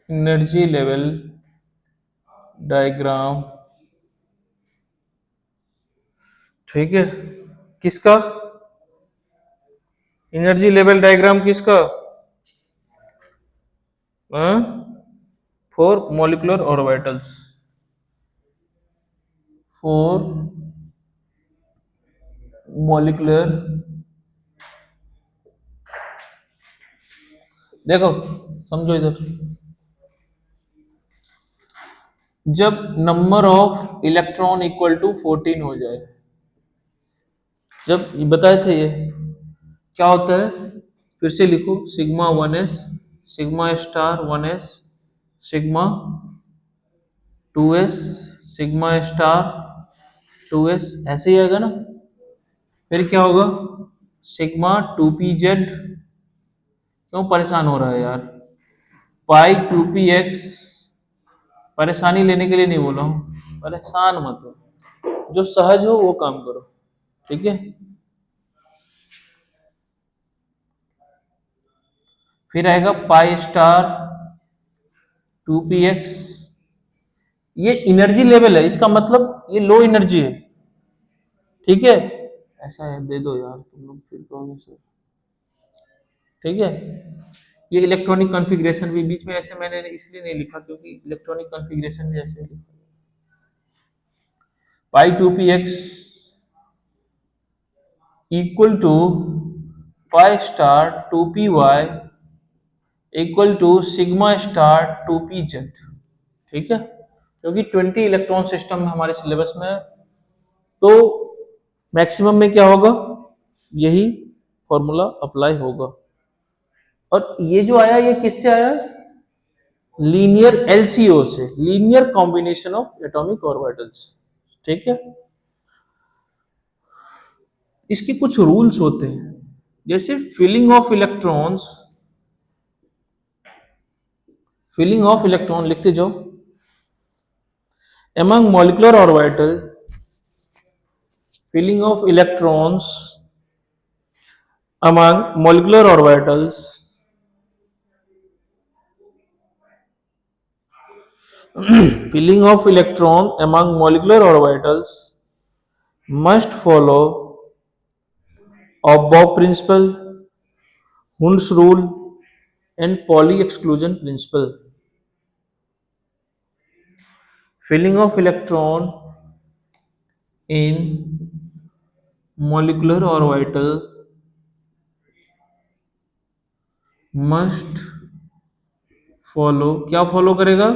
Energy level diagram, ठीक है, किसका? एनर्जी लेवल डायग्राम किसका? For molecular orbitals, for molecular, देखो समझो इधर, जब number of electron equal to 14 हो जाए, जब ये बताए थे ये क्या होता है, फिर से लिखो, sigma 1s, sigma star 1s, sigma 2s, sigma star 2s, ऐसे ही आएगा ना। फिर क्या होगा, सिग्मा 2pz, क्यों परेशान हो रहा है यार, पाई 2px, परेशानी लेने के लिए नहीं बोला हूं, परेशान मत हो, जो सहज हो वो काम करो, ठीक है। फिर आएगा पाई स्टार 2px, ये एनर्जी लेवल है, इसका मतलब ये लो एनर्जी है, ठीक है। ऐसा है, दे दो यार, तुम लोग फिर कहोगे सर, ठीक है। ये इलेक्ट्रॉनिक कॉन्फ़िगरेशन भी बीच में ऐसे मैंने इसलिए नहीं लिखा क्योंकि इलेक्ट्रॉनिक कॉन्फ़िगरेशन भी ऐसे लिखा, pi 2px equal to pi star 2py equal to sigma star 2pz, ठीक है, क्योंकि 20 इलेक्ट्रॉन सिस्टम है हमारे सिलेबस में, तो मैक्सिमम में क्या होगा, यही फॉर्मूला अप्लाई होगा। और ये जो आया ये किससे आया, लीनियर एलसीओ से, linear combination of atomic orbitals, ठीक है। इसके कुछ रूल्स होते हैं, जैसे फिलिंग ऑफ इलेक्ट्रॉन लिखते जाओ, among molecular orbital, filling of electrons among molecular orbitals filling of electron among molecular orbitals must follow Bob principle, Hund's rule and Pauli exclusion principle. Filling of electron in molecular orbital must follow, क्या follow करेगा,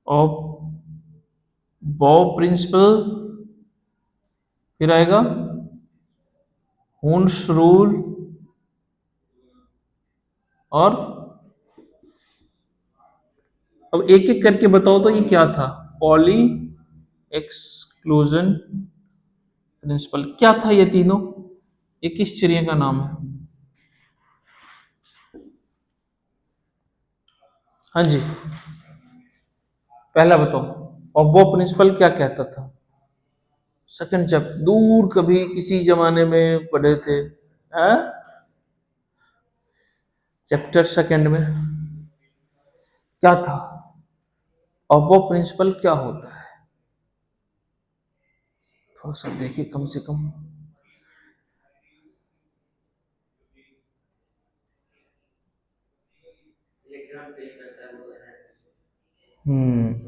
of Bob principal, फिर आएगा हुंस rule, और अब एक एक करके बताओ तो ये क्या था, पॉली एक्सक्लूजन प्रिंसिपल, क्या था ये तीनों, ये किस चिड़िया का नाम है? हाँ जी, पहला बताओ, और वो प्रिंसिपल क्या कहता था? सेकंड चैप्टर, दूर कभी किसी जमाने में पढ़े थे, चैप्टर सेकंड में क्या था, और वो प्रिंसिपल क्या होता है, थोड़ा सा देखिए कम से कम।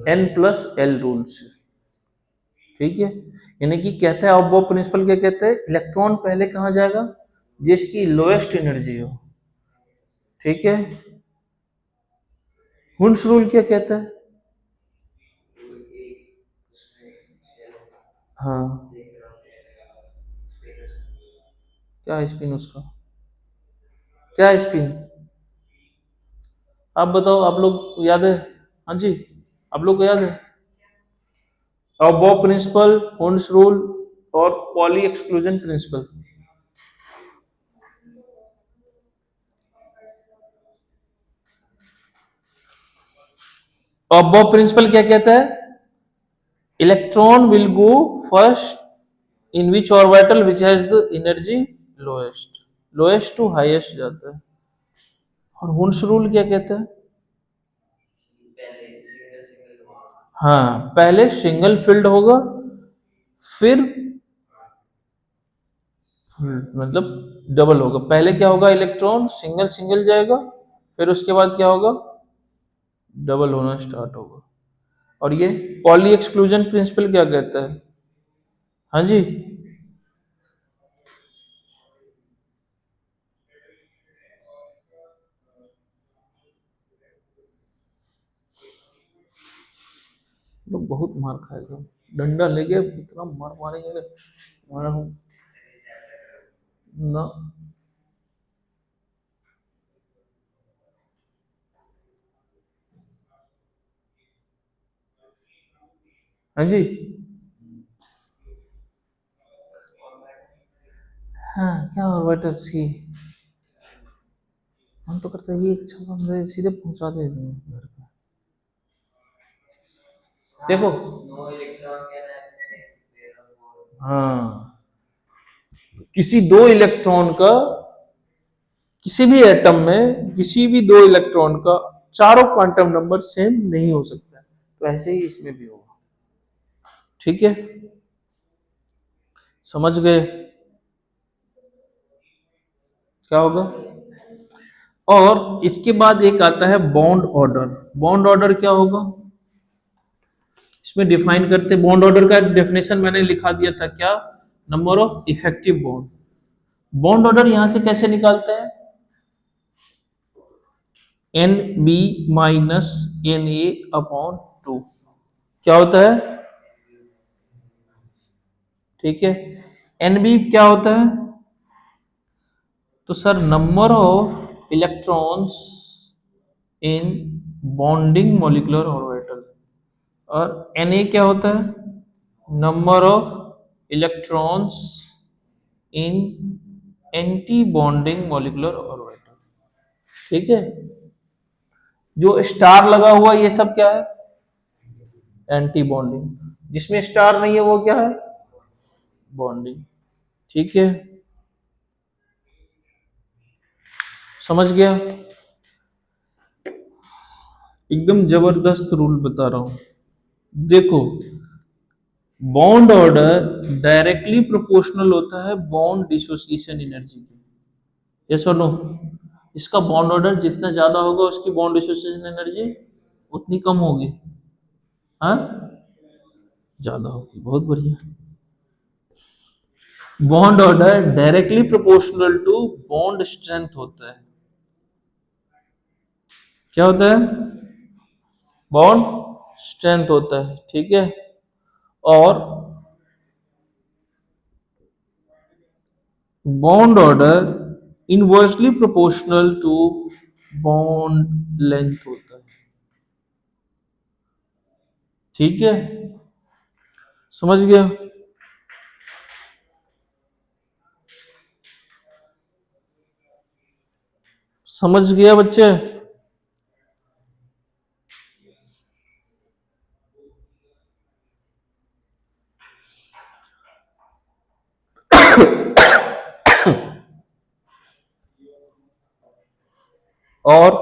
N+L रूल्स, ठीक है, यानी कि कहता है अब वो प्रिंसिपल क्या कहते हैं, इलेक्ट्रॉन पहले कहाँ जाएगा, जिसकी लोएस्ट एनर्जी हो, ठीक है। हुंस रूल क्या कहता है, हाँ, क्या है स्पिन उसका, क्या है स्पिन, आप बताओ, आप लोग याद है? हाँ जी, आप लोग को याद है? अबो प्रिंसिपल, हुंस रूल और Pauli exclusion principle. Aufbau principle क्या कहता है, electron will go first in which orbital which has the energy lowest, lowest to highest जाता है। और हुंस रूल क्या कहता है? हाँ, पहले सिंगल फील्ड होगा, फिर मतलब डबल होगा। पहले क्या होगा? इलेक्ट्रॉन सिंगल सिंगल जाएगा, फिर उसके बाद क्या होगा? डबल होना स्टार्ट होगा। और ये पॉली एक्सक्लूजन प्रिंसिपल क्या कहता है? हाँ जी, लोग बहुत मार खाएगा, डंडा लेके इतना मार मारेंगे मारा हूँ ना। हाँ जी, हाँ क्या ऑर्बिटर सी, हम तो करते ही एक छक्का मेरे सीधे पहुंचा दे घर पे। देखो, हाँ, किसी दो इलेक्ट्रॉन का, किसी भी एटम में किसी भी दो इलेक्ट्रॉन का चारों क्वांटम नंबर सेम नहीं हो सकता, तो ऐसे ही इसमें भी होगा। ठीक है, समझ गए क्या होगा? और इसके बाद एक आता है बॉन्ड ऑर्डर। बॉन्ड ऑर्डर क्या होगा? इसमें डिफाइन करते, बॉन्ड ऑर्डर का डेफिनेशन मैंने लिखा दिया था, क्या? Number of effective bond. Bond order यहां से कैसे निकालते हैं? N b minus n a upon two. क्या होता है? ठीक है, एन बी क्या होता है? तो sir number of electrons in bonding molecular orbital. और एन ए क्या होता है? Number of electrons in anti bonding molecular orbital. ठीक है, जो स्टार लगा हुआ ये सब क्या है? Anti bonding. जिसमें स्टार नहीं है वो क्या है? बॉन्डिंग। ठीक है, समझ गया? एकदम जबरदस्त रूल बता रहा हूं। देखो, बॉन्ड ऑर्डर डायरेक्टली प्रोपोर्शनल होता है बॉन्ड डिसोसिएशन एनर्जी की। यस और नो? इसका बॉन्ड ऑर्डर जितना ज्यादा होगा उसकी बॉन्ड डिसोसिएशन एनर्जी उतनी कम होगी। हाँ, ज्यादा होगी। बहुत बढ़िया। Bond order directly proportional to bond strength होता है। क्या होता है? बॉन्ड स्ट्रेंथ होता है। ठीक है, और bond order inversely proportional to bond length होता है। ठीक है, समझ गया? समझ गया बच्चे? और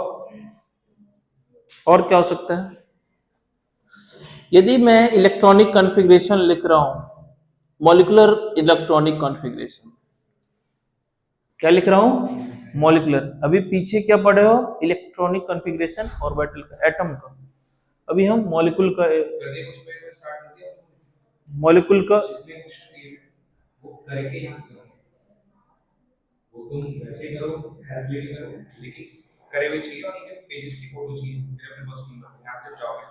और क्या हो सकता है? यदि मैं इलेक्ट्रॉनिक कॉन्फ़िगरेशन लिख रहा हूं, मॉलिक्यूलर इलेक्ट्रॉनिक कॉन्फ़िगरेशन, क्या लिख रहा हूं? मॉलिक्यूलर। अभी पीछे क्या पढ़े हो? इलेक्ट्रॉनिक कॉन्फ़िगरेशन ऑर्बिटल का, एटम का। अभी हम मॉलिक्यूल का, मॉलिक्यूल का, वो तुम वैसे करो, हैबिलिटी करो, लेकिन करे हुए चाहिए, ठीक है, पेजेस की फोटो चाहिए, फिर अपने पास सुंदर यहाँ से जाओगे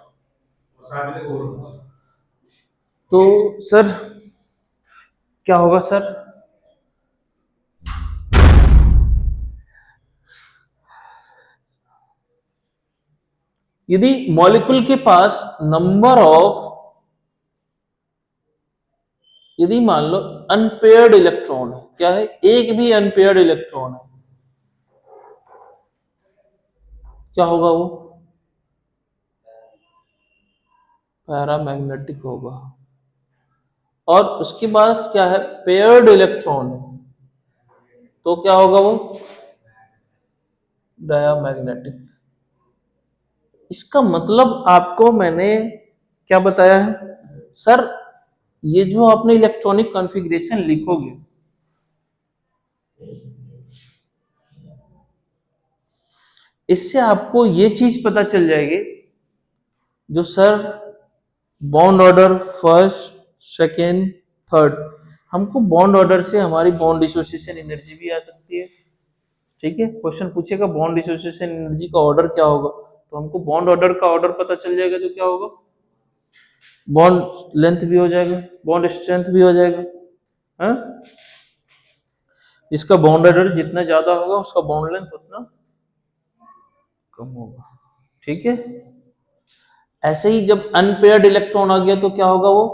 वो साथ में बोलो। तो सर क्या होगा सर? यदि मॉलिक्यूल के पास नंबर ऑफ, यदि मान लो अनपेयर्ड इलेक्ट्रॉन है, क्या है? एक भी अनपेयर्ड इलेक्ट्रॉन है, क्या होगा वो? पैरामैग्नेटिक होगा। और उसके पास क्या है? पेयर्ड इलेक्ट्रॉन है, तो क्या होगा वो डायामैग्नेटिक। इसका मतलब आपको मैंने क्या बताया है सर, ये जो आपने इलेक्ट्रॉनिक कॉन्फ़िगरेशन लिखोगे, इससे आपको ये चीज पता चल जाएगी, जो sir bond order first second third, हमको बॉन्ड ऑर्डर से हमारी बॉन्ड डिसोसिएशन एनर्जी भी आ सकती है। ठीक है, क्वेश्चन पूछेगा बॉन्ड डिसोसिएशन एनर्जी का ऑर्डर क्या होगा, तो हमको बॉन्ड ऑर्डर का ऑर्डर पता चल जाएगा, जो क्या होगा बॉन्ड लेंथ भी हो जाएगा, बॉन्ड स्ट्रेंथ भी हो जाएगा। हाँ, इसका बॉन्ड ऑर्डर जितना ज्यादा होगा उसका बॉन्ड लेंथ उतना कम होगा। ठीक है, ऐसे ही जब अनपेयर्ड इलेक्ट्रॉन आ गया तो क्या होगा वो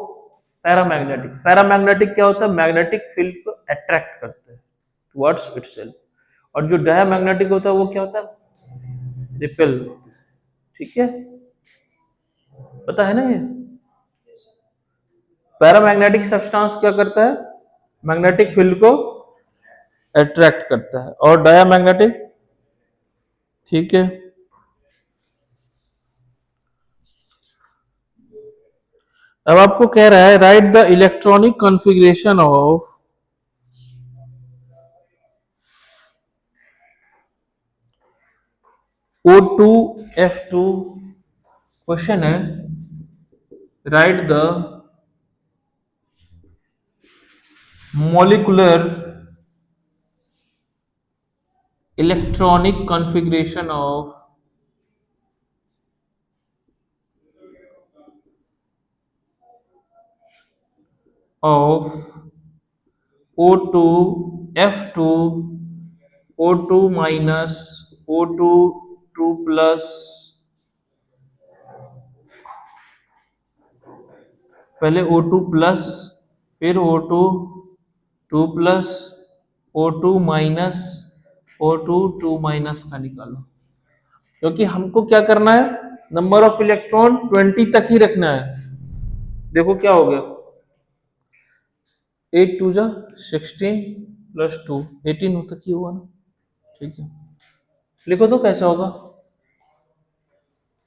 पैरामैग्नेटिक। पैरामैग्नेटिक क्या होता है, मैग्नेटिक फील्ड को अट्रैक्ट करते हैं टुवर्ड्स इटसेल्फ। और जो डायमैग्नेटिक होता है वो क्या होता है, रिपेल। ठीक है, पता है ना ये। पैरामैग्नेटिक सब्सटेंस क्या करता है, मैग्नेटिक फील्ड को अट्रैक्ट करता है, और डायमैग्नेटिक, ठीक है। अब आपको कह रहा है right the electronic configuration of O2F2। Question है right the molecular electronic configuration of O2F2, O2 minus, O2 2 plus, पहले O2 प्लस, फिर O2 2 plus, O2 minus, O2 2 minus का निकालो, क्योंकि हमको क्या करना है, नंबर ऑफ इलेक्ट्रॉन 20 तक ही रखना है। देखो क्या हो गया, 8 2 जा 16 प्लस 2 18 तक ही हुआ ना। ठीक है, लिखो तो कैसा होगा,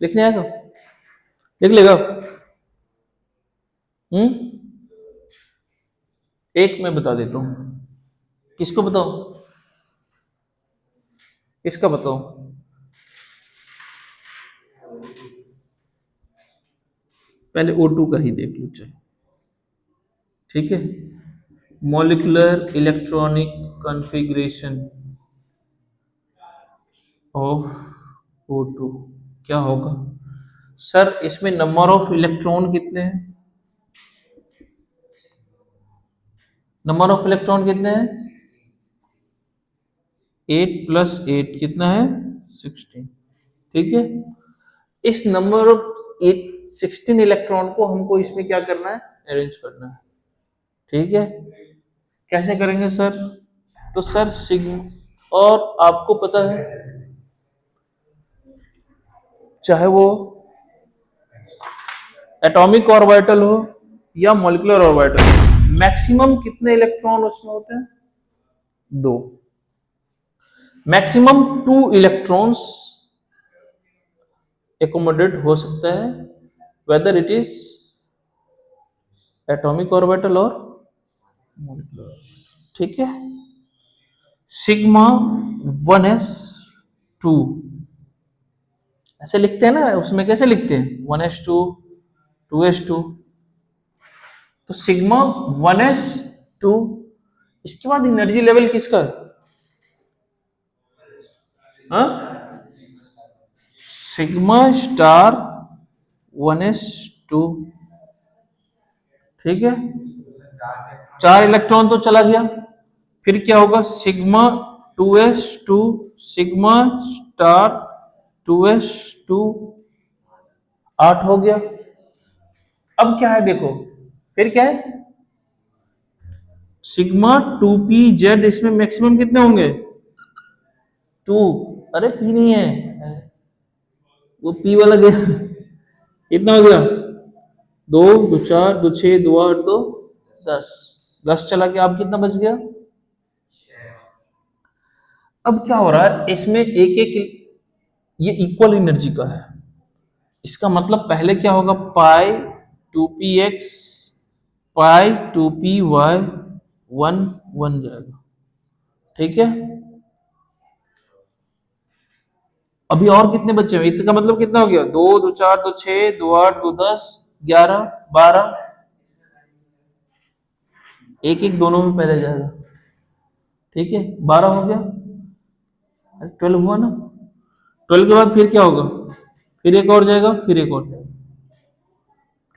लिखने आएगा, लिख लेगा। हम्म, एक मैं बता देता हूं, किसको बताओ, किसका बताओ, पहले O2 का ही देख लो चाहे। ठीक है, molecular electronic configuration of O2 क्या होगा सर, इसमें नंबर ऑफ इलेक्ट्रॉन कितने हैं, नंबर ऑफ इलेक्ट्रॉन कितने हैं, 8 प्लस 8 कितना है 16। ठीक है, इस नंबर ऑफ 8 16 इलेक्ट्रॉन को हमको इसमें क्या करना है, अरेंज करना है। ठीक है, कैसे करेंगे सर, तो सर सिग्मा, और आपको पता है चाहे वो एटॉमिक ऑर्बिटल हो या मॉलिक्यूलर ऑर्बिटल, मैक्सिमम कितने इलेक्ट्रॉन उसमें होते हैं, दो। मैक्सिमम 2 इलेक्ट्रॉन्स एकोमोडेट हो सकता है, whether it is atomic orbital और मॉलिक्यूलर। ठीक है, सिग्मा 1s2 ऐसे लिखते हैं ना, उसमें कैसे लिखते हैं 1s2 2s2, तो सिग्मा 1s2, इसके बाद एनर्जी लेवल किसका है, हाँ, सिग्मा स्टार 1s2। ठीक है, 4 इलेक्ट्रॉन तो चला गया, फिर क्या होगा sigma 2s2, sigma star 2s2, 8 हो गया। अब क्या है देखो, फिर क्या है सिग्मा 2p z, इसमें मैक्सिमम कितने होंगे 2, अरे p नहीं है, वो p वाला गया, कितना हो गया 2 2 4 2 6 2 8 2 10, 10 चला गया, अब कितना बच गया अब क्या हो रहा है इसमें, एक एक ये इक्वल एनर्जी का है, इसका मतलब पहले क्या होगा, पाई 2px पाई 2py 1 1 जाएगा, ठीक है। अभी और कितने बच्चे हैं, इसका मतलब कितना हो गया, 2 2 4 2 6 2 8 2 10 11 12, एक एक दोनों में पहले जाएगा, ठीक है। 12 हो गया, 12 हुआ ना। 12 के बाद फिर क्या होगा, फिर एक और जाएगा, फिर एक और जाएगा,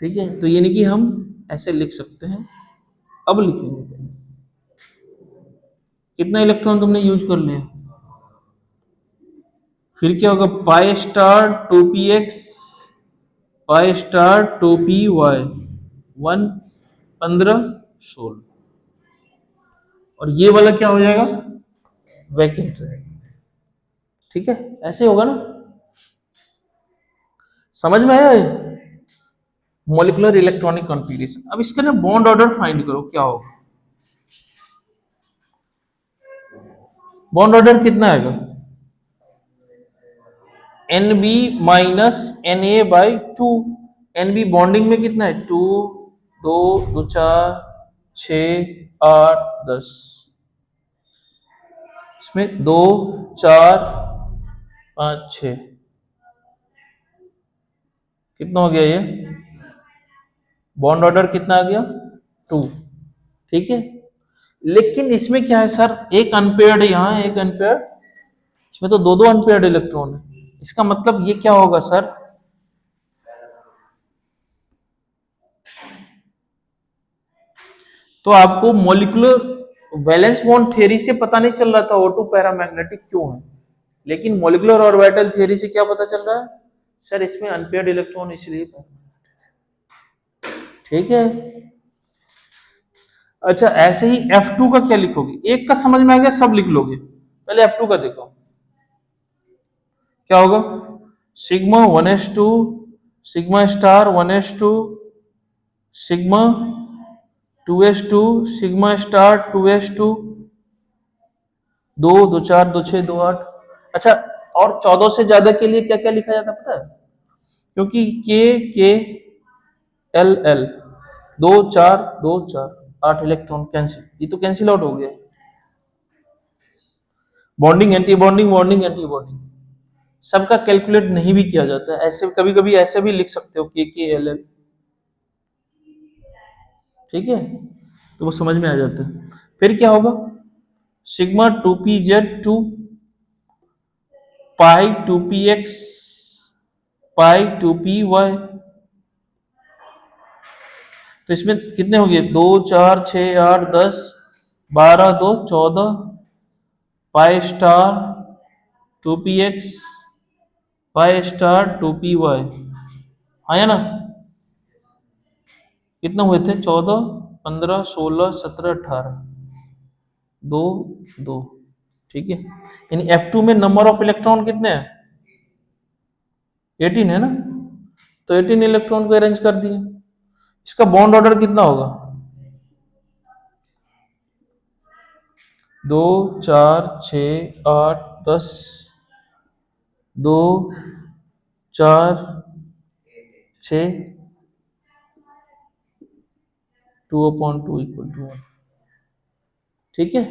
ठीक है। तो यानी कि हम ऐसे लिख सकते हैं। अब लिखेंगे कितना इलेक्ट्रॉन तुमने यूज कर लिया, फिर क्या होगा, पाई स्टार 2px पाई स्टार 2py 1 15 16, और ये वाला क्या हो जाएगा, वैकेंट रहेगा, ठीक है। ऐसे होगा ना, समझ में आया ये मॉलिक्यूलर इलेक्ट्रॉनिक कॉन्फ़िगरेशन। अब इसके ना बॉन्ड ऑर्डर फाइंड करो क्या होगा, बॉन्ड ऑर्डर कितना आएगा, n b minus n a by two. N b bonding में कितना है, 2 2 2 4 6 8 10, इसमें 2 4 5 6, कितना हो गया ये, बॉन्ड ऑर्डर कितना आ गया, 2, ठीक है। लेकिन इसमें क्या है सर, एक अनपेयर्ड यहां एक अनपेयर्ड, इसमें तो दो दो अनपेयर्ड इलेक्ट्रॉन है, इसका मतलब ये क्या होगा सर, तो आपको मॉलिक्यूलर वैलेंस बॉन्ड थ्योरी से पता नहीं चल रहा था O2 पैरामैग्नेटिक क्यों है, लेकिन मॉलिक्यूलर ऑर्बिटल थ्योरी से क्या पता चल रहा है, सर इसमें अनपेयर्ड इलेक्ट्रॉन इसलिए, ठीक है। अच्छा ऐसे ही F2 का क्या लिखोगे, एक का समझ में आ गया, सब लिख लोगे, पहले F2 का देखो क्या होगा, sigma 1s2 sigma star 1s2 sigma 2s2 sigma star 2s2, 2 2 4 2 6 2 8। अच्छा, और 14 से ज्यादा के लिए क्या क्या लिखा जाता है पता है, क्योंकि के एल एल 2 4 2 4 8 इलेक्ट्रॉन कैंसिल, ये तो कैंसिल आउट हो गया, bonding anti bonding bonding anti bonding सबका कैलकुलेट नहीं भी किया जाता है, ऐसे कभी कभी ऐसे भी लिख सकते हो के एल एल, ठीक है, तो वो समझ में आ जाता है। फिर क्या होगा, सिग्मा 2pz2 पाई 2px पाई 2py, तो इसमें कितने हो गए, 2 4 6 8 10 12 2 14 पाई स्टार 2px पाई स्टार 2py, हाँ है ना, कितने हुए थे, 14 15 16 17 18, 2 2, ठीक है। यानी F2 में नंबर ऑफ इलेक्ट्रॉन कितने हैं, 18 है ना, तो 18 इलेक्ट्रॉन को अरेंज कर दिए। इसका बॉन्ड ऑर्डर कितना होगा, 2 4 6 8 10, 2 4 6 2/2 इक्वल टू 1, ठीक है,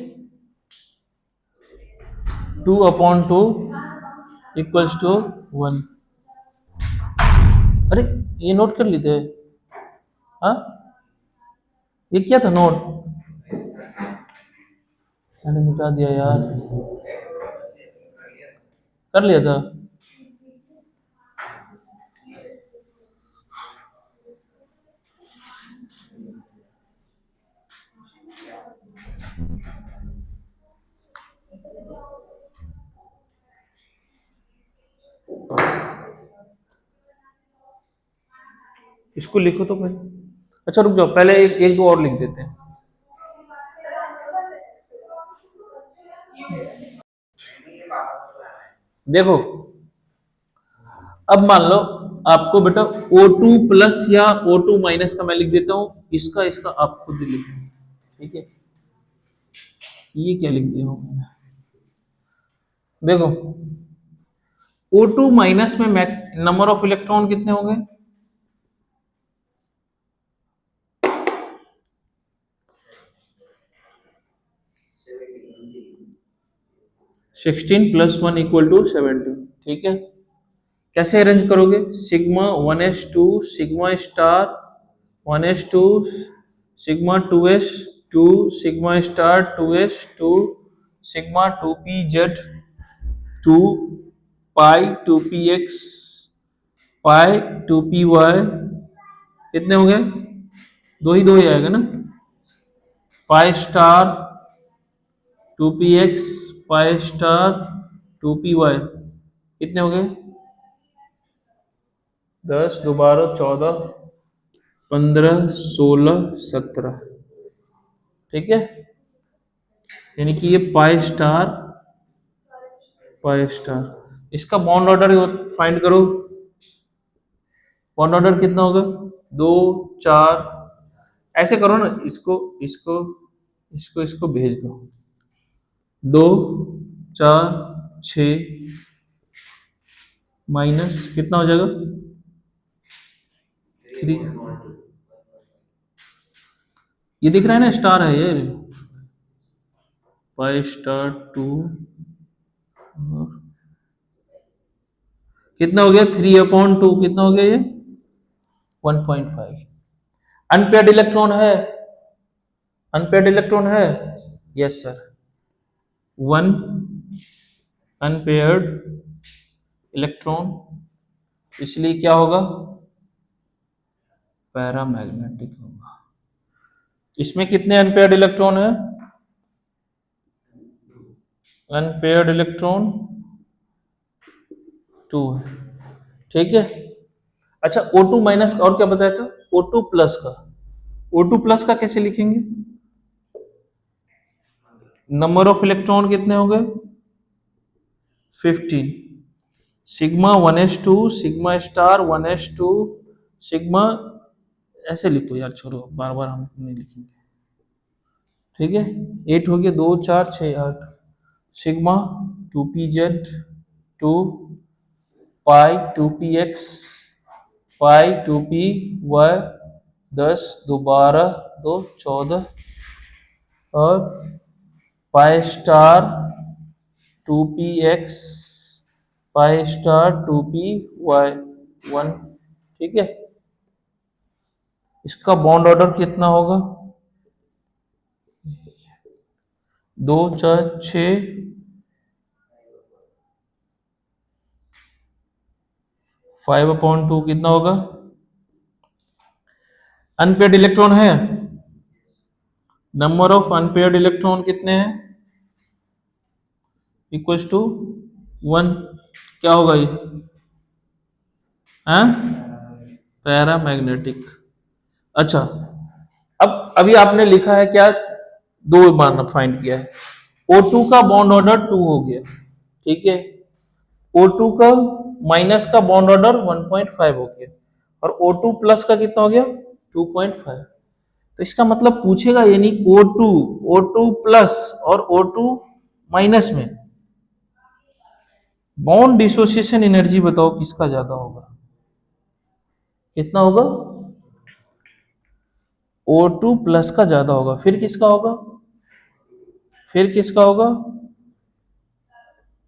2/2 इक्वल्स टू 1। अरे ये नोट कर लेते हैं, हाँ ये क्या था नोट, मैंने मिटा दिया यार, कर लिया था, इसको लिखो तो भाई। अच्छा रुक जाओ, पहले एक दो और लिख देते हैं, देखो अब मान लो आपको बेटा O2 प्लस या O2 माइनस का मैं लिख देता हूं, इसका इसका आप खुद लिखो, ठीक है। ये क्या लिख दिया हूं मैंने, देखो O2 माइनस में मैक्स नंबर ऑफ इलेक्ट्रॉन कितने हो गए? 16 प्लस 1 इक्वल टू 17। ठीक है, कैसे अरेंज करोगे? Sigma 1s2 sigma star 1s2 sigma 2s2 sigma star 2s2 sigma 2pz 2 पाई 2px पाई 2py कितने हो गए? दो ही आएगा ना। पाई स्टार 2px पाई स्टार 2py कितने हो गए? 10 दोबारा 14 15 16 17। ठीक है, यानी कि ये पाई स्टार इसका बॉन्ड ऑर्डर फाइंड करो। बॉन्ड ऑर्डर कितना होगा? 2 4। ऐसे करो ना, इसको इसको इसको इसको भेज दो। 2 4 6 माइनस कितना हो जाएगा? 3। ये दिख रहा है ना, स्टार है ये। पाई स्टार 2 कितना हो गया? 3/2 कितना हो गया ये? 1.5। अनपेयर्ड इलेक्ट्रॉन है? अनपेयर्ड इलेक्ट्रॉन है? Yes sir. 1 अनपेयर्ड इलेक्ट्रॉन, इसलिए क्या होगा? पैरामैग्नेटिक होगा। इसमें कितने अनपेयर्ड इलेक्ट्रॉन है? अनपेयर्ड इलेक्ट्रॉन 2 है। ठीक है, अच्छा O2 माइनस और क्या बताया था? O2 प्लस का। O2 प्लस का कैसे लिखेंगे? नंबर ऑफ इलेक्ट्रॉन कितने हो गए? 15। Sigma 1s2 sigma star 1s2 sigma, ऐसे लिखो यार, छोड़ो बार बार हम नहीं लिखेंगे। ठीक है, 8 हो गया, 2 4 6 8। सिग्मा 2pz 2 पाई 2px पाई 2py 10 दोबारा 2 14 और पाई स्टार 2px पाई स्टार 2py 1। ठीक है, इसका बॉन्ड ऑर्डर कितना होगा? 2 4 6 5/2 कितना होगा? अनपेयर्ड इलेक्ट्रॉन है? नंबर ऑफ अनपेयर्ड इलेक्ट्रॉन कितने हैं? Equals to 1। क्या होगा ये? हाँ, पैरामैग्नेटिक। अच्छा, अब अभी आपने लिखा है क्या? 2 बार फाइंड किया है। O2 का बॉन्ड ऑर्डर 2 हो गया। ठीक है, O2 का माइनस का बॉन्ड ऑर्डर 1.5 हो गया और O2 प्लस का कितना हो गया? 2.5। तो इसका मतलब पूछेगा, यानी O2 प्लस और O2 माइनस में बॉन्ड डिसोसिएशन एनर्जी बताओ किसका ज्यादा होगा? कितना होगा? O2 प्लस का ज्यादा होगा। फिर किसका होगा? फिर किसका होगा?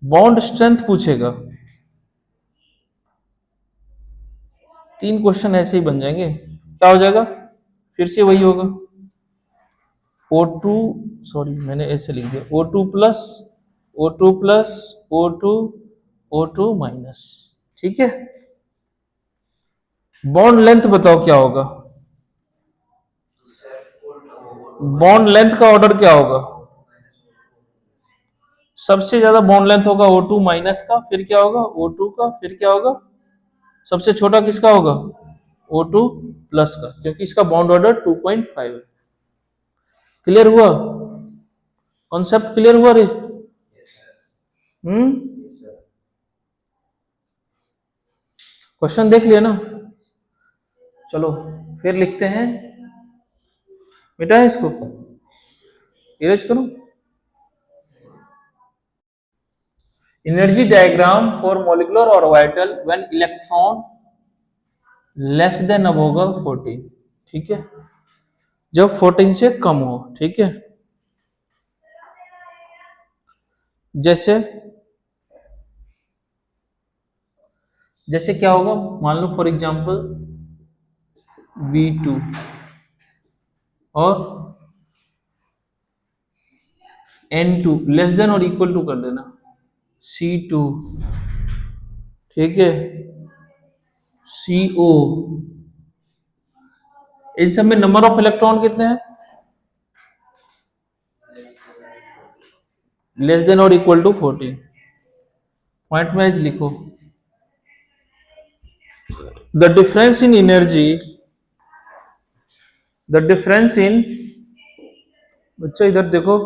बॉन्ड स्ट्रेंथ पूछेगा। 3 क्वेश्चन ऐसे ही बन जाएंगे। क्या हो जाएगा? फिर से वही होगा। O2, सॉरी मैंने ऐसे लिख दिया, O2 प्लस O2 माइनस। ठीक है, बॉन्ड लेंथ बताओ क्या होगा? बॉन्ड लेंथ का ऑर्डर क्या होगा? सबसे ज्यादा बॉन्ड लेंथ होगा O2 माइनस का, फिर क्या होगा? O2 का, फिर क्या होगा? सबसे छोटा किसका होगा? O2 प्लस का, क्योंकि इसका बॉन्ड ऑर्डर 2.5 है। क्लियर हुआ? कॉन्सेप्ट क्लियर हुआ रे? क्वेश्चन देख लिया ना? चलो फिर लिखते हैं। मिटा है इसको, इरेज करो। Energy diagram for molecular orbital when electron less than अब होगा 14, ठीक है, जब 14 से कम हो, ठीक है। जैसे जैसे क्या होगा, मान लो फॉर एग्जांपल V2 और N2 लेस देन और इक्वल टू कर देना C2, ठीक है, CO, इन सब में नंबर ऑफ इलेक्ट्रॉन कितने हैं, लेस देन और इक्वल टू 14। पॉइंट वाइज लिखो, the difference in energy, the difference in, बच्चों इधर देखो,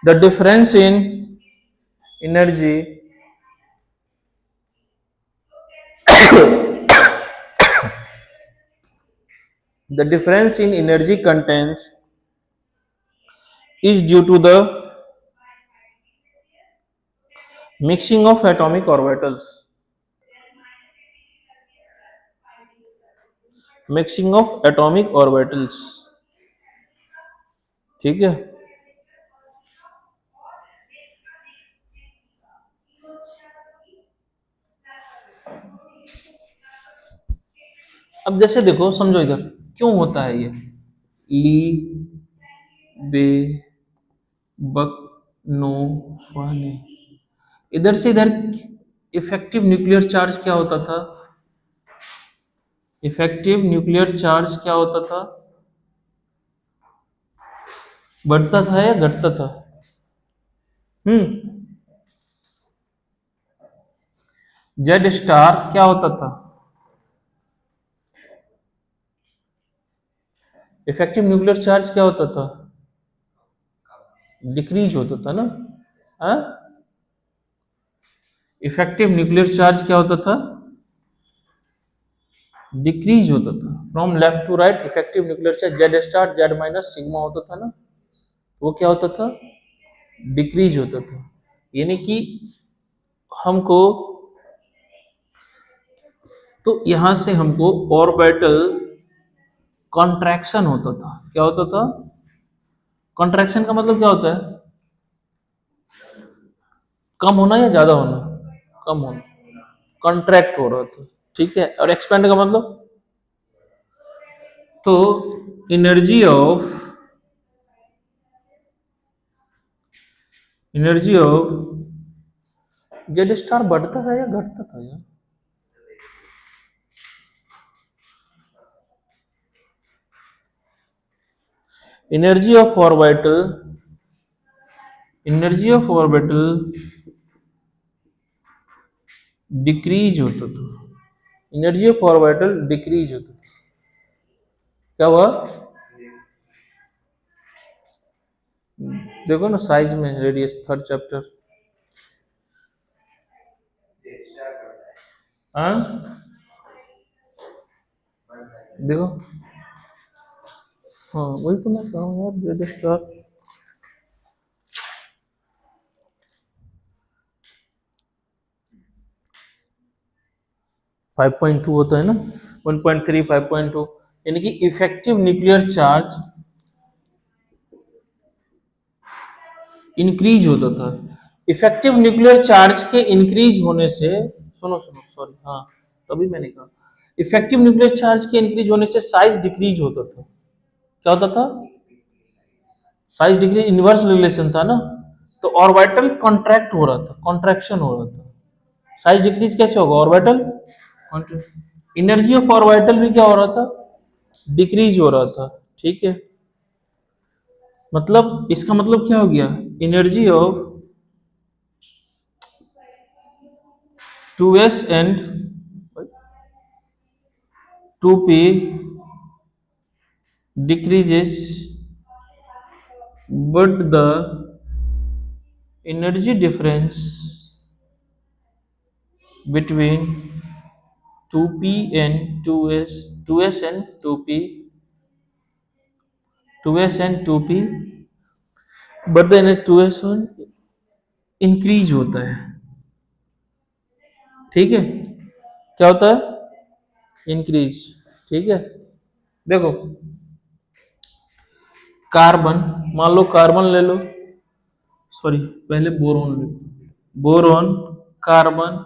the difference in energy the difference in energy contents is due to the mixing of atomic orbitals, mixing of atomic orbitals, ठीक है। अब जैसे देखो, समझो इधर क्यों होता है ये, ली बे बक नो फाने, इधर से इधर इफेक्टिव न्यूक्लियर चार्ज क्या होता था, इफेक्टिव न्यूक्लियर चार्ज क्या होता था, बढ़ता था या घटता था, जेड स्टार क्या होता था, इफेक्टिव न्यूक्लियर चार्ज क्या होता था, डिक्रीज होता था ना, हाँ, इफेक्टिव न्यूक्लियर चार्ज क्या होता था, डिक्रीज होता था, from left to right effective nuclear charge z star z minus sigma होता था ना, वो क्या होता था, डिक्रीज होता था, यानी कि हमको, तो यहां से हमको ऑर्बिटल कॉन्ट्रैक्शन होता था, क्या होता था, कॉन्ट्रैक्शन का मतलब क्या होता है, कम होना या ज्यादा होना, कम होना, कॉन्ट्रैक्ट हो रहा था, ठीक है। और एक्सपेंड का मतलब, तो एनर्जी ऑफ जेड स्टार बढ़ता था या घटता था यार, energy of orbital, energy of orbital decrease होता था, एनर्जी ऑफ ऑर्बिटल डिक्रीज होता था, क्या हुआ, देखो ना साइज में, रेडियस थर्ड चैप्टर, हाँ देखो, हाँ वही तो मैं कह रहा हूँ यार, जेड स्टार 5.2 होता है ना, 1.3 5.2, यानी कि इफेक्टिव न्यूक्लियर चार्ज इंक्रीज होता था, इफेक्टिव न्यूक्लियर चार्ज के इंक्रीज होने से, सुनो सुनो सॉरी, हाँ तभी मैंने कहा, इफेक्टिव न्यूक्लियर चार्ज के इंक्रीज होने से साइज डिक्रीज होता था, क्या होता था, साइज डिक्रीज, इनवर्स रिलेशन था ना, तो ऑर्बिटल कॉन्ट्रैक्ट हो रहा था, कॉन्ट्रैक्शन हो रहा था, साइज डिक्रीज कैसे होगा, ऑर्बिटल, एनर्जी ऑफ ऑर्बिटल भी क्या हो रहा था, डिक्रीज हो रहा था, ठीक है। मतलब इसका मतलब क्या हो गया, energy of 2s and 2p decreases, but the energy difference between 2p and 2s and 2p, but then 2s1 increase होता है। ठीक है, क्या होता है? इंक्रीज। ठीक है, देखो कार्बन, मान लो कार्बन ले लो, सॉरी पहले बोरोन ले लो। बोरोन, कार्बन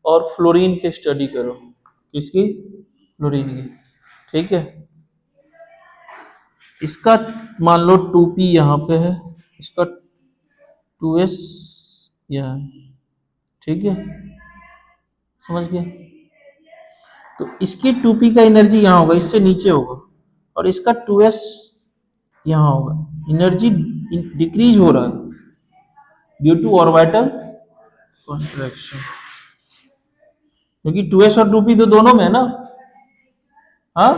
और फ्लोरीन की स्टडी करो। किसकी? फ्लोरीन की। ठीक है, इसका मान लो 2p यहाँ पे है, इसका 2s यहाँ है। ठीक है, समझ गए? तो इसकी 2p का एनर्जी यहाँ होगा, इससे नीचे होगा, और इसका 2s यहाँ होगा। एनर्जी डिक्रीज हो रहा है ड्यू टू ऑर्बिटल कॉन्ट्रैक्शन, क्योंकि 2s और 2p तो दोनों में है ना। हाँ,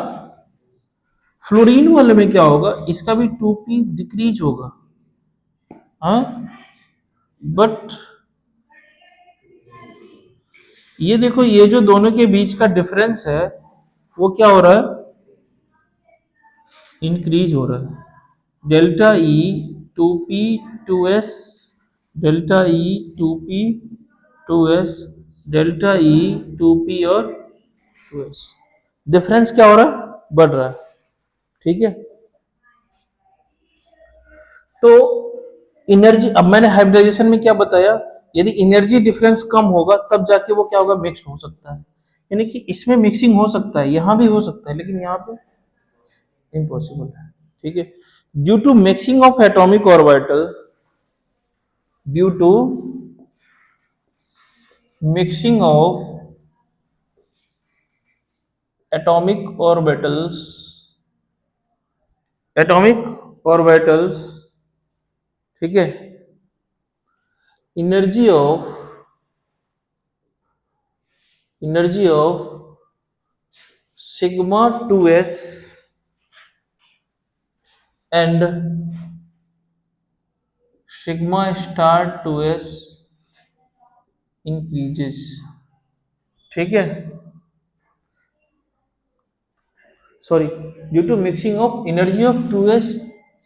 फ्लोरीन वाले में क्या होगा, इसका भी 2p डिक्रीज होगा। हाँ, बट ये देखो, ये जो दोनों के बीच का डिफरेंस है वो क्या हो रहा है? इंक्रीज हो रहा है। Delta E 2p 2s, delta E 2p 2s, delta E 2p और 2s, डिफरेंस क्या हो रहा है? बढ़ रहा है। ठीक है, तो एनर्जी, अब मैंने हाइब्रिडाइजेशन में क्या बताया, यदि एनर्जी डिफरेंस कम होगा तब जाके वो क्या होगा? मिक्स हो सकता है। यानी कि इसमें मिक्सिंग हो सकता है, यहां भी हो सकता है, लेकिन यहाँ पे इम्पॉसिबल है। ठीक है, due to mixing of atomic orbital, due to mixing of atomic orbitals, atomic orbitals, ठीक है, energy of, energy of sigma 2s and sigma star 2s increases. ठीक है, sorry, due to mixing of energy of 2s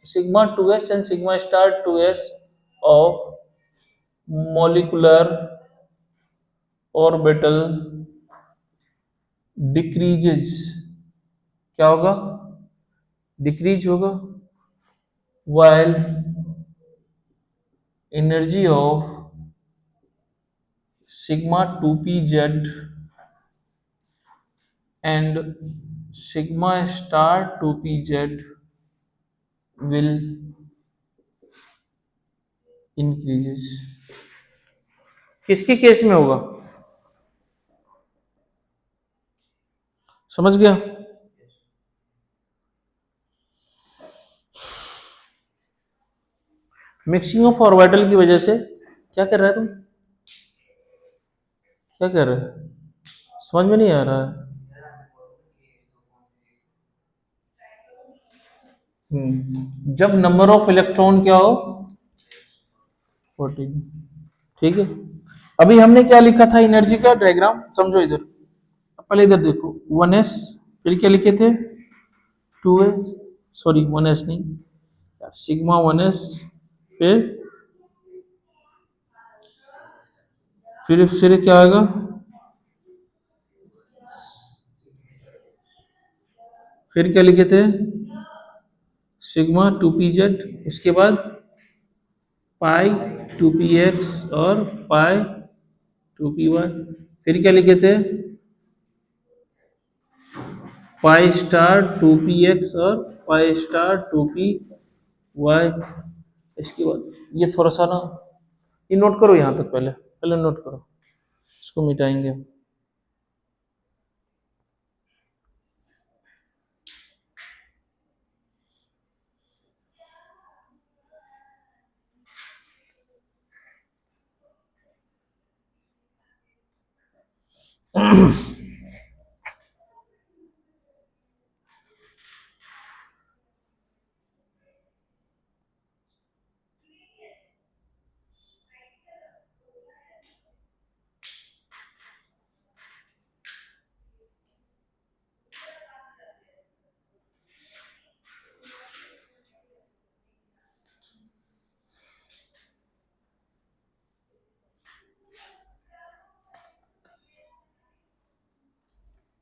sigma 2s and sigma star 2s of molecular orbital decreases. क्या होगा? Decrease होगा, while energy of sigma 2pz and sigma star 2pz will increases। किसके case में होगा? समझ गया? Mixing of orbital की वजह से क्या कर रहा है तुम? क्या कर रहे हो? समझ में नहीं आ रहा है। जब नंबर ऑफ इलेक्ट्रॉन क्या हो? 14। ठीक है, अभी हमने क्या लिखा था एनर्जी का डायग्राम, समझो इधर। पहले इधर देखो, 1s, फिर क्या लिखे थे? 2s, सॉरी 1s नहीं यार, सिग्मा 1s, फिर फिर क्या आएगा? फिर क्या लिखे थे? सिग्मा 2pz, उसके बाद पाई 2px और पाई 2py, फिर क्या लिखे थे? पाई स्टार 2px और पाई स्टार 2py। इसके बाद ये थोड़ा सा ना, ये नोट करो यहाँ तक, पहले पहले नोट करो, इसको मिटाएंगे।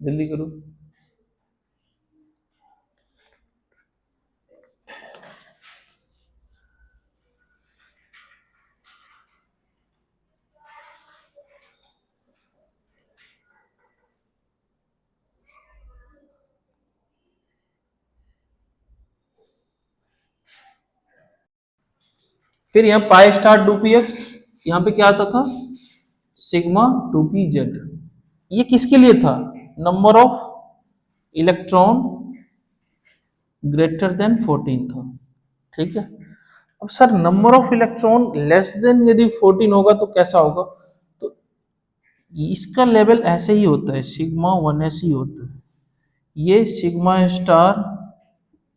जल्दी करो। फिर यहाँ pi star two p x, यहाँ पे क्या आता था, सिग्मा टू पी जेड। ये किसके लिए था, number of electron greater than 14 था। ठीक है। अब sir number of electron less than यदि 14 होगा तो कैसा होगा, तो इसका लेवल ऐसे ही होता है, सिग्मा 1s ही होता है, ये सिग्मा स्टार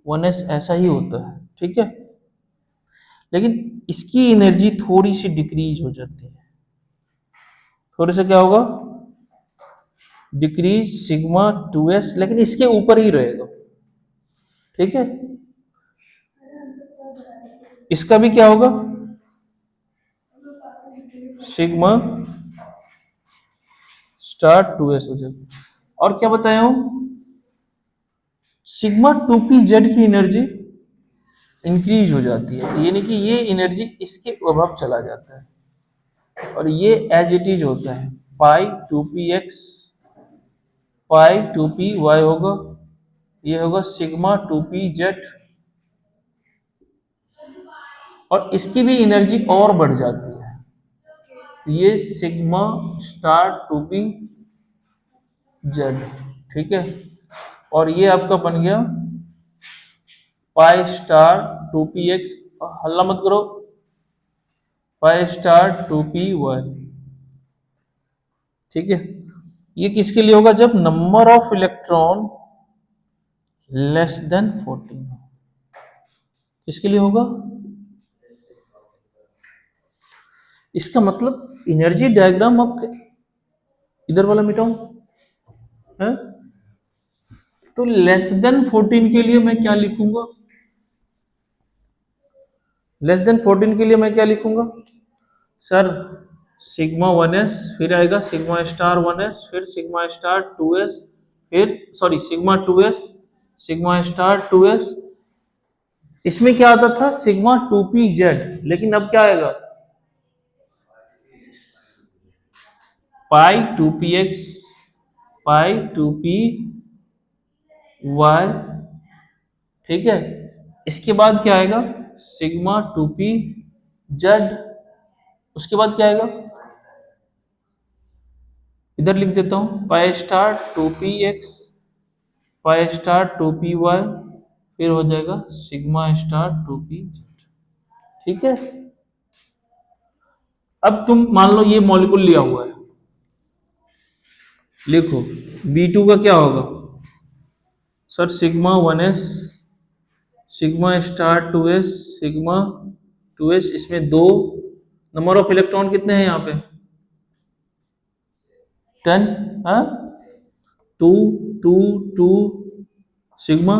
1s ऐसा ही होता है। ठीक है। लेकिन इसकी एनर्जी थोड़ी सी डिक्रीज हो जाती है, थोड़ा सा क्या होगा, डिक्रीज सिग्मा 2s, लेकिन इसके ऊपर ही रहेगा। ठीक है। इसका भी क्या होगा, सिग्मा स्टार 2s हो जाएगा। और क्या बताया हूं, सिग्मा 2p जेड की एनर्जी इंक्रीज हो जाती है, यानी कि ये एनर्जी इसके अबव चला जाता है, और ये एज इट इज होता है, पाई 2px पाई 2py होगा, ये होगा सिग्मा 2pz, और इसकी भी एनर्जी और बढ़ जाती है, तो ये सिग्मा स्टार 2pz। ठीक है। और ये आपका बन गया पाई स्टार 2px, हल्ला मत करो, पाई स्टार 2py। ठीक है। ये किसके लिए होगा, जब number of electron less than 14 हो। किसके लिए होगा, इसका मतलब एनर्जी डायग्राम आप इधर वाला मिटाऊं है, तो लेस देन 14 के लिए मैं क्या लिखूंगा, लेस देन 14 के लिए मैं क्या लिखूंगा सर, सिग्मा 1s, फिर आएगा सिग्मा स्टार 1s, फिर सिग्मा स्टार 2s, फिर sorry sigma 2s, sigma star 2s, इसमें क्या आता था सिग्मा 2pz, लेकिन अब क्या आएगा, पाई 2px पाई 2py। ठीक है। इसके बाद क्या आएगा, सिग्मा 2pz, उसके बाद क्या आएगा, इधर लिख देता हूं, पाई स्टार 2px पाई स्टार 2py, फिर हो जाएगा सिग्मा स्टार 2pz। ठीक है। अब तुम मान लो ये मॉलिक्यूल लिया हुआ है, लिखो B2 का क्या होगा sir, sigma 1s sigma star 2s sigma 2s, इसमें दो, नंबर ऑफ इलेक्ट्रॉन कितने हैं यहाँ पे, 10, हाँ, 2 2 2, सिग्मा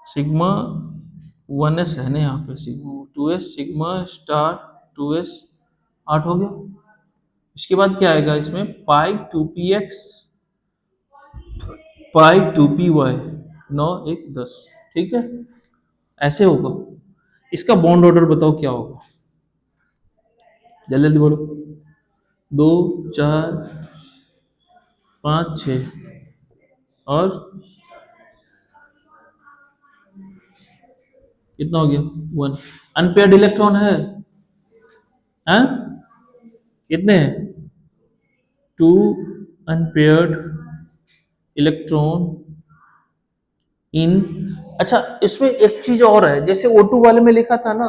सिग्मा 1s है ना यहाँ पे, sigma 2s sigma star 2s, 8 हो गया। इसके बाद क्या आएगा इसमें, पाई 2px पाई 2py, 9 1 10। ठीक है। ऐसे होगा। इसका बॉन्ड ऑर्डर बताओ क्या होगा, जल्दी जल्दी बोलो, 2 4 5 6, और कितना हो गया, 1। अनपेयर्ड इलेक्ट्रॉन है, हैं कितने हैं, 2 अनपेयर्ड इलेक्ट्रॉन इन। अच्छा, इसमें एक चीज और है, जैसे O2 वाले में लिखा था ना,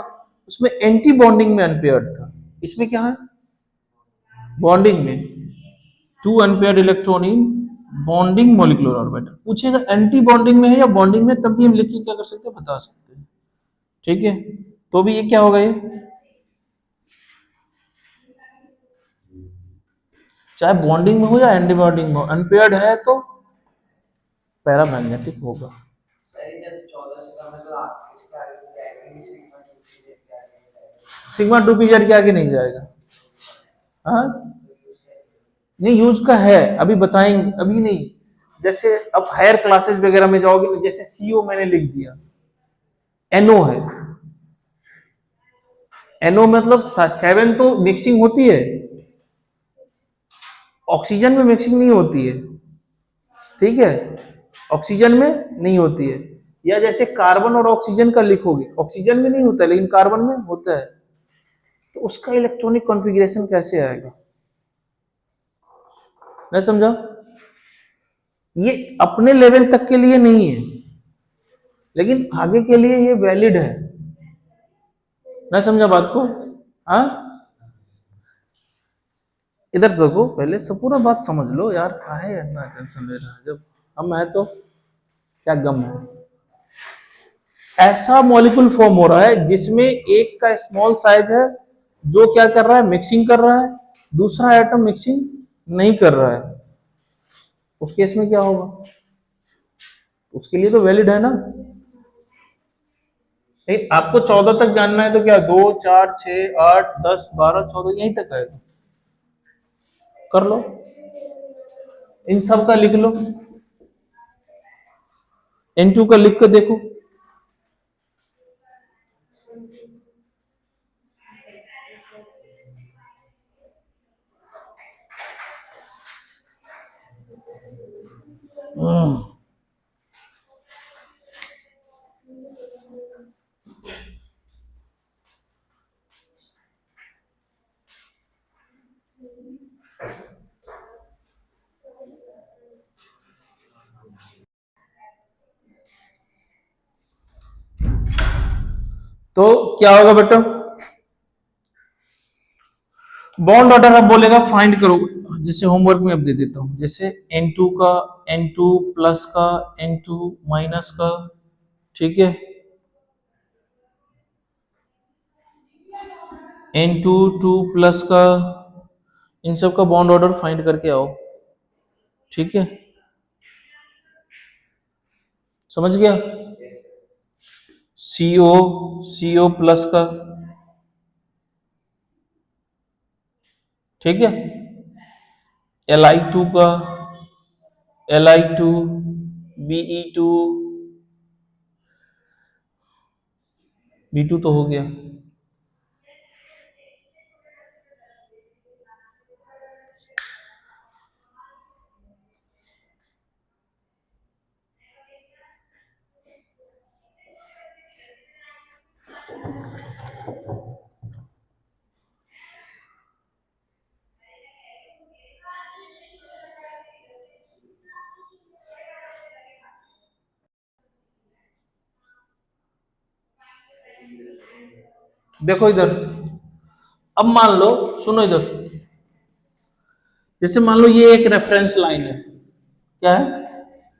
उसमें एंटी बॉन्डिंग में अनपेयर्ड था, इसमें क्या है, बॉन्डिंग में, 2 unpaired electron in bonding molecular orbital. पूछेगा एंटी बॉन्डिंग में है या बॉन्डिंग में, तब भी हम लिख के क्या कर सकते हैं, बता सकते हैं। ठीक है। तो भी ये क्या होगा, ये चाहे बॉन्डिंग में हो या एंटी बॉन्डिंग में हो, अनपेयर्ड है तो पैरामैग्नेटिक होगा। सिग्मा 2pz के आगे नहीं जाएगा। हाँ, नहीं यूज का है, अभी बताएंगे, अभी नहीं। जैसे अब हायर क्लासेस वगैरह में जाओगे तो जैसे सीओ मैंने लिख दिया, एनओ है, एनओ मतलब 7 तो मिक्सिंग होती है, ऑक्सीजन में मिक्सिंग नहीं होती है, ठीक है, ऑक्सीजन में नहीं होती है। या जैसे कार्बन और ऑक्सीजन का लिखोगे, ऑक्सीजन में नहीं होता है लेकिन कार्बन में होता है, तो उसका इलेक्ट्रॉनिक कॉन्फ़िगरेशन कैसे आएगा, मैं समझा। ये अपने लेवल तक के लिए नहीं है, लेकिन आगे के लिए ये वैलिड है, मैं समझा बात को। हाँ, इधर देखो, पहले सब पूरा बात समझ लो यार, काहे इतना टेंशन ले रहा है, जब हम है तो क्या गम है। ऐसा मॉलिक्यूल फॉर्म हो रहा है जिसमें एक का स्मॉल साइज है, जो क्या कर रहा है, मिक्सिंग कर रहा है, दूसरा एटम मिक्सिंग नहीं कर रहा है, उस केस में क्या होगा, उसके लिए तो वैलिड है ना। नहीं, आपको 14 तक जानना है तो क्या, 2 4 6 8 10 12 14 यहीं तक आएगा, कर लो, इन सब का लिख लो, N2 का लिख के देखो। तो क्या होगा बेटा, बॉन्ड ऑर्डर अब बोलेगा फाइंड करो, जैसे होमवर्क में अब दे देता हूं, जैसे N2 का, N2 प्लस का, N2 माइनस का, ठीक है, N2 2 प्लस का, इन सब का बॉन्ड ऑर्डर फाइंड करके आओ, ठीक है, समझ गया। CO, CO प्लस का, ठीक है, Li2 का, Li2, Be2, B2 तो हो गया, देखो इधर, अब मान लो, सुनो इधर, जैसे मान लो ये एक रेफरेंस लाइन है, क्या है,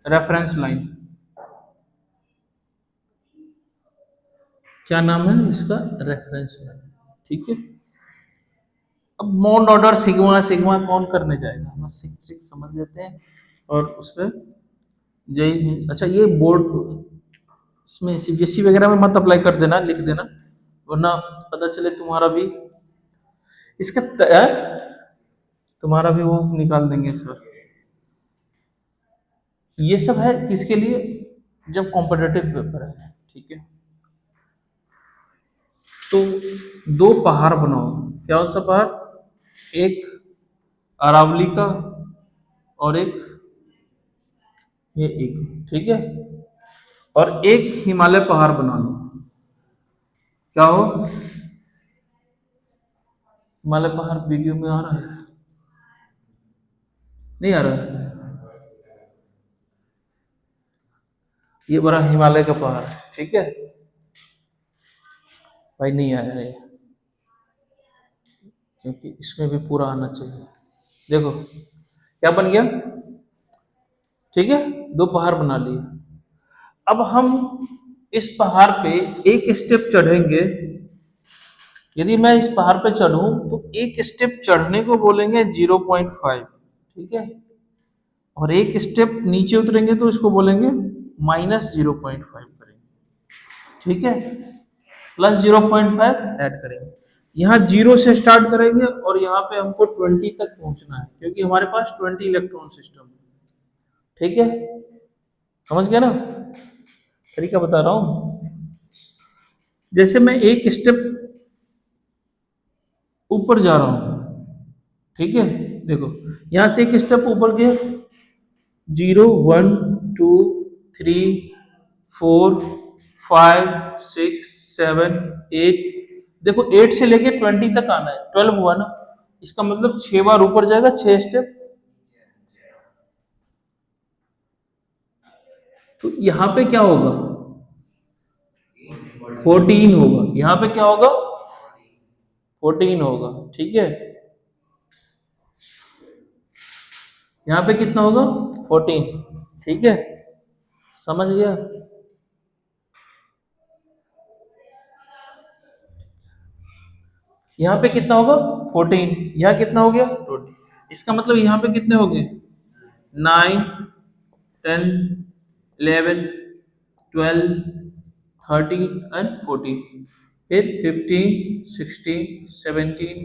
रेफरेंस लाइन, क्या नाम है इसका, रेफरेंस लाइन, ठीक है। अब बॉन्ड ऑर्डर सिग्मा सिग्मा कौन करने जाएगा, बस सिक समझ लेते हैं, और उस पर यही, अच्छा ये बोर्ड, इसमें सीबीएसई वगैरह में मत अप्लाई कर देना, लिख देना, वरना पता चले तुम्हारा भी इसका तुम्हारा भी वो निकाल देंगे सर। ये सब है किसके लिए, जब कॉम्पिटेटिव पेपर है, ठीक है। तो दो पहाड़ बनाओ, क्या सा पहाड़, एक अरावली का और एक ये एक, ठीक है, और एक हिमालय पहाड़ बना लो, क्या हो, हिमालय पहाड़ वीडियो में आ रहा है, नहीं आ रहा है, ये बड़ा हिमालय का पहाड़ है, ठीक है भाई, नहीं आया है क्योंकि इसमें भी पूरा आना चाहिए, देखो क्या बन गया, ठीक है, दो पहाड़ बना लिए। अब हम इस पहाड़ पे एक स्टेप चढ़ेंगे, यदि मैं इस पहाड़ पे चढ़ूं तो एक स्टेप चढ़ने को बोलेंगे 0.5, ठीक है, और एक स्टेप नीचे उतरेंगे तो इसको बोलेंगे -0.5 करेंगे, ठीक है, +0.5 ऐड करेंगे। यहाँ 0 से स्टार्ट करेंगे और यहाँ पे हमको 20 तक पहुंचना है, क्योंकि हमारे पास 20 इलेक्ट्रॉन सिस्टम है। ठीक है, समझ गया ना, तरीका बता रहा हूं। जैसे मैं एक स्टेप ऊपर जा रहा हूं, ठीक है, देखो यहां से एक स्टेप ऊपर गया, 0 1 2 3 4 5 6 7 8, देखो 8 से लेके 20 तक आना है, 12 हुआ ना, इसका मतलब 6 बार ऊपर जाएगा, 6 स्टेप। तो यहां पे क्या होगा, 14 होगा, यहां पे क्या होगा, 14 होगा। ठीक है, यहाँ पे कितना होगा, 14। ठीक है, समझ गया। यहाँ पे कितना होगा, 14, यहाँ कितना हो गया, 20। इसका मतलब यहाँ पे कितने हो गए, 9 10 11 12 13 एंड 14, फिर 15 16 17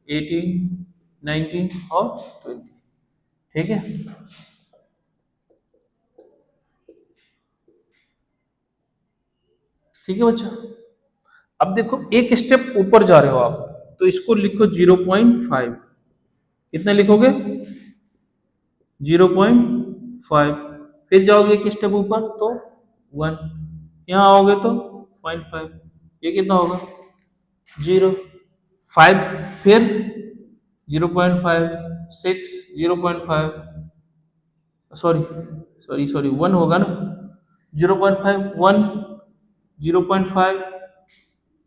18 19 और 20। ठीक है, ठीक है बच्चा। अब देखो एक स्टेप ऊपर जा रहे हो आप, तो इसको लिखो 0.5, कितना लिखोगे, 0.5, फिर जाओगे एक स्टेप ऊपर तो 1, यहाँ आओगे तो 0.5, ये कितना होगा, 0 5, फिर 0.5 6 0.5, सॉरी सॉरी सॉरी 1 होगा ना, 0.5 1 0.5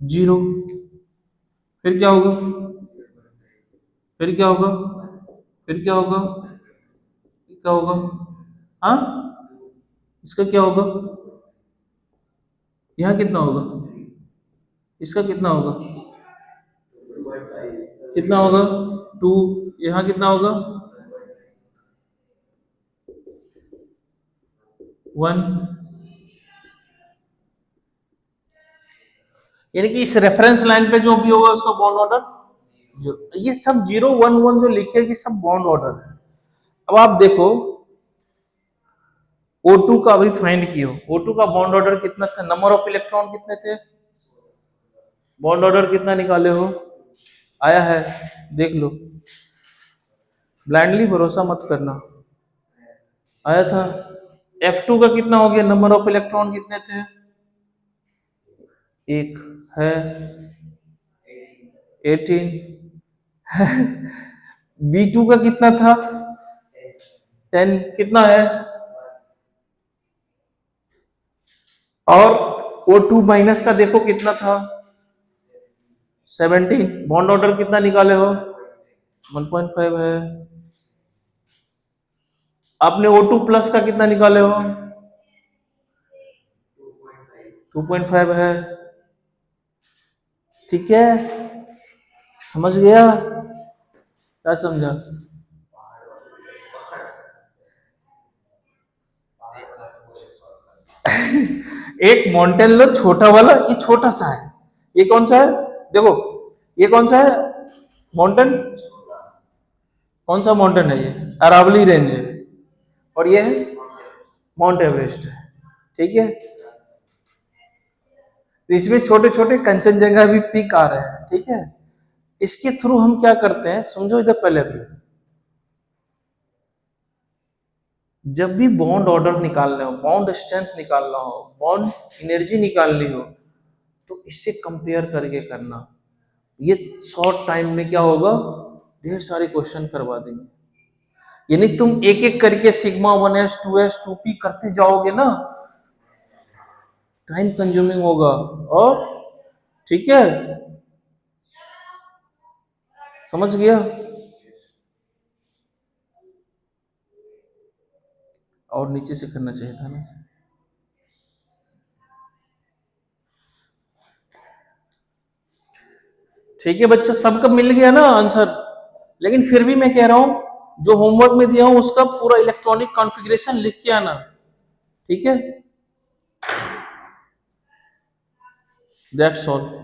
0, फिर क्या होगा, फिर क्या होगा, फिर क्या होगा, क्या होगा, हाँ, इसका क्या होगा, यहाँ कितना होगा, इसका कितना होगा, कितना होगा, 2, यहाँ कितना होगा, 1, यानी कि इस रेफरेंस लाइन पे जो भी होगा उसका बॉन्ड ऑर्डर जीरो। ये सब 0 1 1 जो लिखे हैं, ये सब बॉन्ड ऑर्डर है। अब आप देखो O2 का अभी फाइंड किया, O2 का बॉन्ड ऑर्डर कितना था, नंबर ऑफ इलेक्ट्रॉन कितने थे, बॉन्ड ऑर्डर कितना निकाले हो, आया है, देख लो, ब्लाइंडली भरोसा मत करना, आया था। F2 का कितना हो गया, नंबर ऑफ इलेक्ट्रॉन कितने थे, एक है, 18। B2 का कितना था, 10, कितना है, और O2 माइनस का देखो कितना था, 17, बॉन्ड ऑर्डर कितना निकाले हो, 1.5 है। आपने O2 प्लस का कितना निकाले हो, 2.5 है। ठीक है, समझ गया, क्या समझा, एक माउंटेन लो छोटा वाला, ये छोटा सा है, ये कौन सा है, देखो ये कौन सा है माउंटेन, कौन सा माउंटेन है, ये अरावली रेंज है, और ये है माउंट एवरेस्ट है। ठीक है, तो इसमें छोटे छोटे कंचनजंगा भी पीक आ रहे हैं। ठीक है, इसके थ्रू हम क्या करते हैं, समझो इधर पहले भी, जब भी बॉन्ड ऑर्डर निकालना हो, बॉन्ड स्ट्रेंथ निकालना हो, बॉन्ड एनर्जी निकालनी हो, तो इससे कंपेयर करके करना, ये शॉर्ट टाइम में क्या होगा, ढेर सारे क्वेश्चन करवा देंगे। यानी तुम एक एक करके सिग्मा 1s 2s 2p करते जाओगे ना, टाइम कंज्यूमिंग होगा, और ठीक है, समझ गया, और नीचे से करना चाहिए था ना। ठीक है बच्चा, सबका मिल गया ना आंसर, लेकिन फिर भी मैं कह रहा हूं जो होमवर्क में दिया हूं उसका पूरा इलेक्ट्रॉनिक कॉन्फ़िगरेशन लिख के आना। ठीक है, दैट्स ऑल।